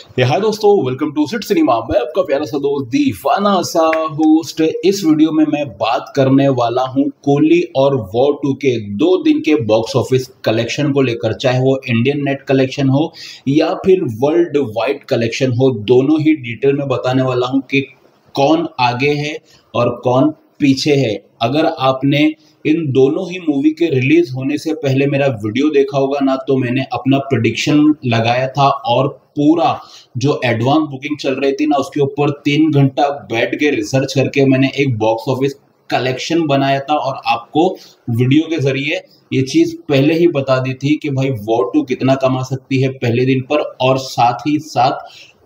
हाय दोस्तों, welcome to sit cinema. मैं आपका प्यारा सा दोस्त दीवाना सा होस्ट। इस वीडियो में मैं बात करने वाला हूं कूली और वॉर 2 के 2 दिन के बॉक्स ऑफिस कलेक्शन को लेकर, चाहे वो इंडियन नेट कलेक्शन हो या फिर वर्ल्ड वाइड कलेक्शन हो। दोनों ही डिटेल में बताने वाला हूं कि कौन आगे है और कौन पीछे है। अगर आपने इन दोनों ही मूवी के रिलीज होने से पहले मेरा वीडियो देखा होगा ना, तो मैंने अपना प्रेडिक्शन लगाया था और पूरा जो एडवांस बुकिंग चल रही थी ना, उसके ऊपर 3 घंटा बैठ के रिसर्च करके मैंने एक बॉक्स ऑफिस कलेक्शन बनाया था और आपको वीडियो के जरिए ये चीज पहले ही बता दी थी कि भाई वॉर 2 कितना कमा सकती है पहले दिन पर, और साथ ही साथ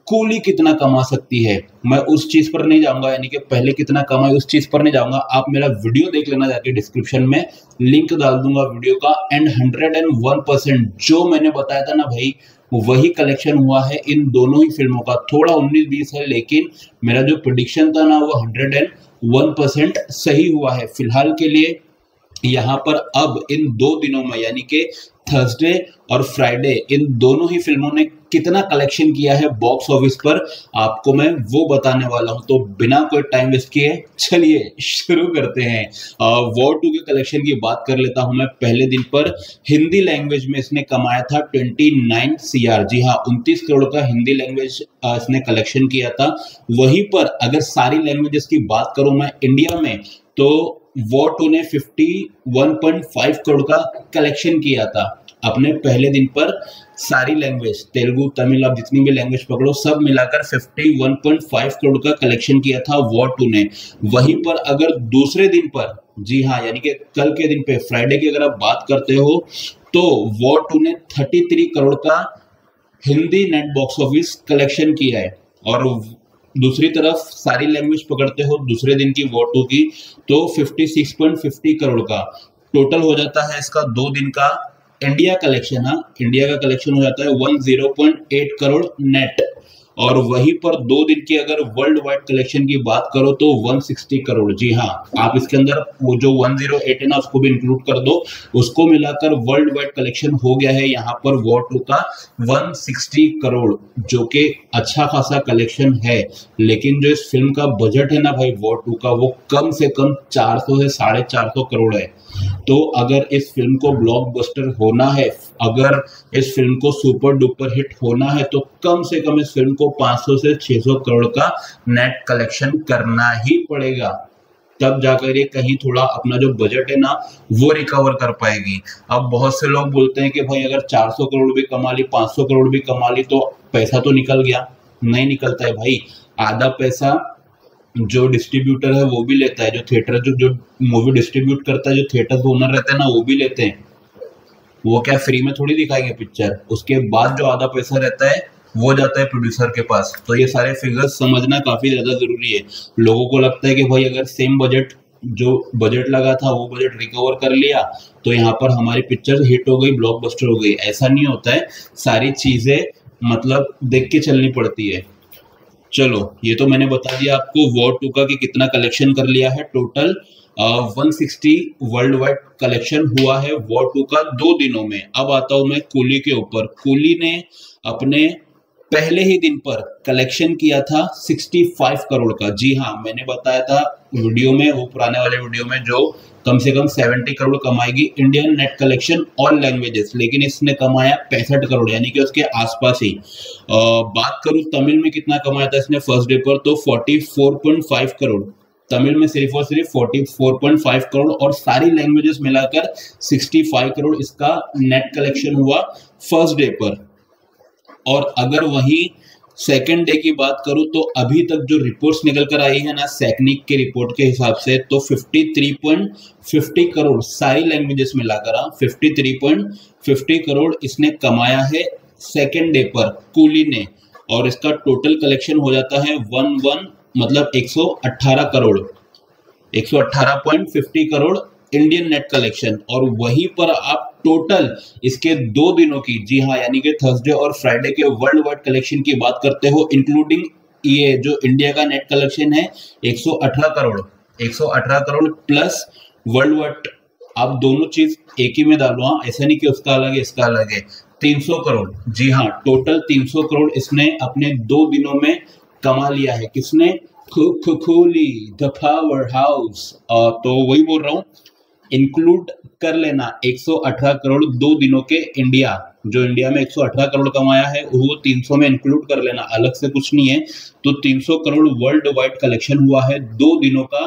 कूली कितना कमा सकती है। मैं उस चीज पर नहीं जाऊंगा, यानी कि पहले कितना कमाई उस चीज पर नहीं जाऊंगा। आप मेरा वीडियो देख लेना, जाके डिस्क्रिप्शन में लिंक डाल दूंगा वीडियो का। एंड 101% जो मैंने बताया था ना भाई, वही कलेक्शन हुआ है इन दोनों ही फिल्मों का। थोड़ा 19-20 है, लेकिन मेरा जो प्रेडिक्शन था ना वो 101% सही हुआ है। फिलहाल के लिए यहाँ पर अब इन 2 दिनों में, यानी कि थर्सडे और फ्राइडे, इन दोनों ही फिल्मों ने कितना कलेक्शन किया है बॉक्स ऑफिस पर, आपको मैं वो बताने वाला हूं। तो बिना कोई टाइम वेस्ट किए चलिए शुरू करते हैं। वॉर 2 के कलेक्शन की बात कर लेता हूं मैं। पहले दिन पर हिंदी लैंग्वेज में इसने कमाया था 29 CR। जी हाँ, 29 करोड़ का हिंदी लैंग्वेज इसने कलेक्शन किया था। वहीं पर अगर सारी लैंग्वेजेस की बात करूं मैं इंडिया में, तो वॉर 2 ने 51.5 करोड़ का कलेक्शन किया था अपने पहले दिन पर। सारी लैंग्वेज, तेलुगु, तमिल, आप जितनी भी लैंग्वेज पकड़ो, सब मिलाकर 51.5 करोड़ का कलेक्शन किया था वॉर 2 ने। वहीं पर अगर दूसरे दिन पर, जी हाँ, यानी कि कल के दिन पे, फ्राइडे की अगर आप बात करते हो, तो वॉर 2 ने 33 करोड़ का Hindi net box office collection किया है। और दूसरी तरफ सारी लैंग्वेज पकड़ते हो दूसरे दिन की वॉर 2 की, तो 56.50 करोड़ का टोटल हो जाता है इसका 2 दिन का इंडिया कलेक्शन। हाँ, इंडिया का कलेक्शन हो जाता है 10.8 करोड़ नेट। और वहीं पर 2 दिन की अगर वर्ल्ड वाइड कलेक्शन की बात करो तो 160 करोड़। जी हाँ, आप इसके अंदर वो जो 108 है ना, उसको भी इंक्लूड कर दो, उसको मिलाकर वर्ल्ड वाइड कलेक्शन हो गया है यहाँ पर वॉर 2 का 160 करोड़, जो कि अच्छा खासा कलेक्शन है। लेकिन जो इस फिल्म का बजट है ना भाई वॉर 2 का, वो कम से कम 400 से 450 करोड़ है। तो अगर इस फिल्म को ब्लॉकबस्टर होना है, अगर इस फिल्म को सुपर डुपर हिट होना है, तो कम से कम इस फिल्म को 500 से 600 करोड़ का नेट कलेक्शन करना ही पड़ेगा। तब जाकर ये कहीं थोड़ा अपना जो बजट है ना वो रिकवर कर पाएगी। अब बहुत से लोग बोलते हैं कि भाई अगर 400 करोड़ भी कमा ली, 500 करोड़ भी कमा ली, तो पैसा तो निकल गया। नहीं निकलता है भाई। आधा पैसा जो डिस्ट्रीब्यूटर है वो भी लेता है, जो थिएटर जो मूवी डिस्ट्रीब्यूट करता है, जो थिएटर ओनर रहते हैं ना, वो भी लेते हैं। वो क्या फ्री में थोड़ी दिखाएंगे पिक्चर। उसके बाद जो आधा पैसा रहता है वो जाता है प्रोड्यूसर के पास। तो ये सारे फिगर्स समझना काफी ज्यादा जरूरी है। लोगों को लगता है कि भाई अगर सेम बजट, जो बजट लगा था वो बजट रिकवर कर लिया, तो यहाँ पर हमारी पिक्चर हिट हो गई, ब्लॉकबस्टर हो गई। ऐसा नहीं होता है। सारी चीजें मतलब देख के चलनी पड़ती है। चलो, ये तो मैंने बता दिया आपको वॉर 2 का कि कितना कलेक्शन कर लिया है। टोटल 160 वर्ल्ड वाइड कलेक्शन हुआ है वॉर 2 का 2 दिनों में। अब आता हूं मैं कूली के ऊपर। कूली ने अपने पहले ही दिन पर कलेक्शन किया था 65 करोड़ का। जी हाँ, मैंने बताया था वीडियो में, वो पुराने वाले वीडियो में, जो कम से कम 70 करोड़ कमाएगी Indian net collection all languages, लेकिन इसने कमाया 65 करोड़, यानी कि उसके आसपास ही। बात करूं तमिल में कितना कमाया था इसने फर्स्ट डे पर, तो 44.5 करोड़। तमिल में सिर्फ और सिर्फ 44.5 करोड़, और सारी लैंग्वेजेस मिलाकर 65 करोड़ इसका नेट कलेक्शन हुआ फर्स्ट डे पर। और अगर वही सेकेंड डे की बात करूं, तो अभी तक जो रिपोर्ट्स निकल कर आई है ना सैकनिक के रिपोर्ट के हिसाब से, तो 53.50 करोड़ सारी लैंग्वेजेस मिलाकर, 53.50 करोड़ इसने कमाया है सेकेंड डे पर कूली ने। और इसका टोटल कलेक्शन हो जाता है 118 crore, 118.50 crore Indian net collection. और वहीं पर आप टोटल इसके 2 दिनों की, जी हाँ, यानी कि थर्सडे और फ्राइडे के वर्ल्ड वाइड कलेक्शन की बात करते हो, इंक्लूडिंग ये जो इंडिया का नेट कलेक्शन है 118 crore, 118 crore plus world wide. आप दोनों चीज एक ही में डालो, हाँ, ऐसा नहीं कि उसका अलग है इसका अलग है। 300 करोड़, जी हाँ, टोटल 300 करोड़ इसने अपने 2 दिनों में कमा लिया है। किसने? Kohli the power house. तो वही बोल रहा हूँ, इंक्लूड कर लेना 118 करोड़ 2 दिनों के इंडिया, जो इंडिया में 118 करोड़ कमाया है वो 300 में इंक्लूड कर लेना, अलग से कुछ नहीं है। तो 300 करोड़ वर्ल्ड वाइड कलेक्शन हुआ है 2 दिनों का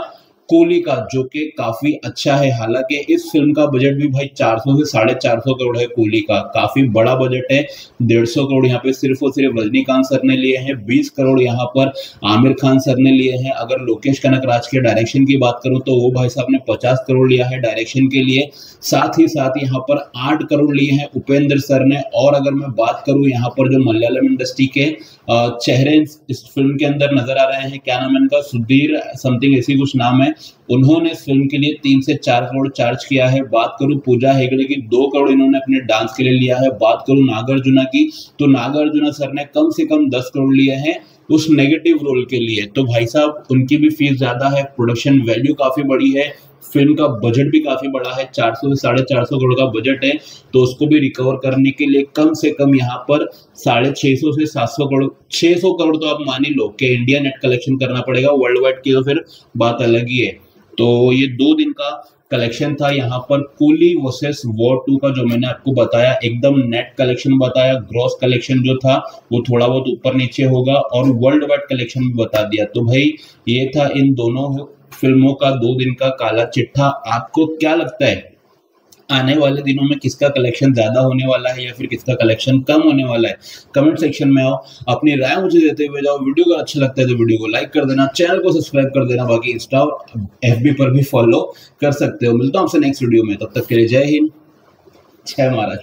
कोहली का, जो कि काफी अच्छा है। हालांकि इस फिल्म का बजट भी भाई 400 से 450 करोड़ है कोहली का, काफी बड़ा बजट है। 150 करोड़ यहाँ पे सिर्फ और सिर्फ रजनीकांत सर ने लिए हैं, 20 करोड़ यहाँ पर आमिर खान सर ने लिए हैं। अगर लोकेश कनकराज के डायरेक्शन की बात करूं तो वो भाई साहब ने 50 करोड़ लिया है डायरेक्शन के लिए। साथ ही साथ यहाँ पर 8 करोड़ लिए हैं उपेंद्र सर ने। और अगर मैं बात करूं यहाँ पर जो मलयालम इंडस्ट्री के चेहरे इस फिल्म के अंदर नजर आ रहे हैं, क्या नाम है इनका, सुधीर समथिंग ऐसी कुछ नाम है, उन्होंने इस फिल्म के लिए 3 से 4 करोड़ चार्ज किया है। बात करूं पूजा हेगड़े की, 2 करोड़ इन्होंने अपने डांस के लिए लिया है। बात करूं नागार्जुना की, तो नागार्जुना सर ने कम से कम 10 करोड़ लिए हैं उस नेगेटिव रोल के लिए। तो भाई साहब उनकी भी फीस ज्यादा है, प्रोडक्शन वैल्यू काफी बड़ी है, फिल्म का बजट भी काफी बड़ा है, 400 से 450 करोड़ का बजट है। तो उसको भी रिकवर करने के लिए कम से कम यहाँ पर 650 से 700 करोड़, 600 करोड़ तो आप मान ही लो कि इंडिया नेट कलेक्शन करना पड़ेगा। वर्ल्ड वाइड की तो फिर बात अलग ही है। तो ये 2 दिन का कलेक्शन था यहाँ पर कोहली वर्सेस वॉर 2 का, जो मैंने आपको बताया, एकदम नेट कलेक्शन बताया। ग्रॉस कलेक्शन जो था वो थोड़ा बहुत ऊपर नीचे होगा, और वर्ल्ड वाइड कलेक्शन भी बता दिया। तो भाई ये था इन दोनों फिल्मों का 2 दिन का काला चिट्ठा। आपको क्या लगता है आने वाले दिनों में किसका कलेक्शन ज्यादा होने वाला है या फिर किसका कलेक्शन कम होने वाला है? कमेंट सेक्शन में आओ, अपनी राय मुझे देते हुए जाओ। वीडियो को अच्छा लगता है तो वीडियो को लाइक कर देना, चैनल को सब्सक्राइब कर देना, बाकी इंस्टा और एफबी पर भी फॉलो कर सकते हो। मिलता हूं आपसे नेक्स्ट वीडियो में, तब तक के लिए जय हिंद, जय महाराष्ट्र।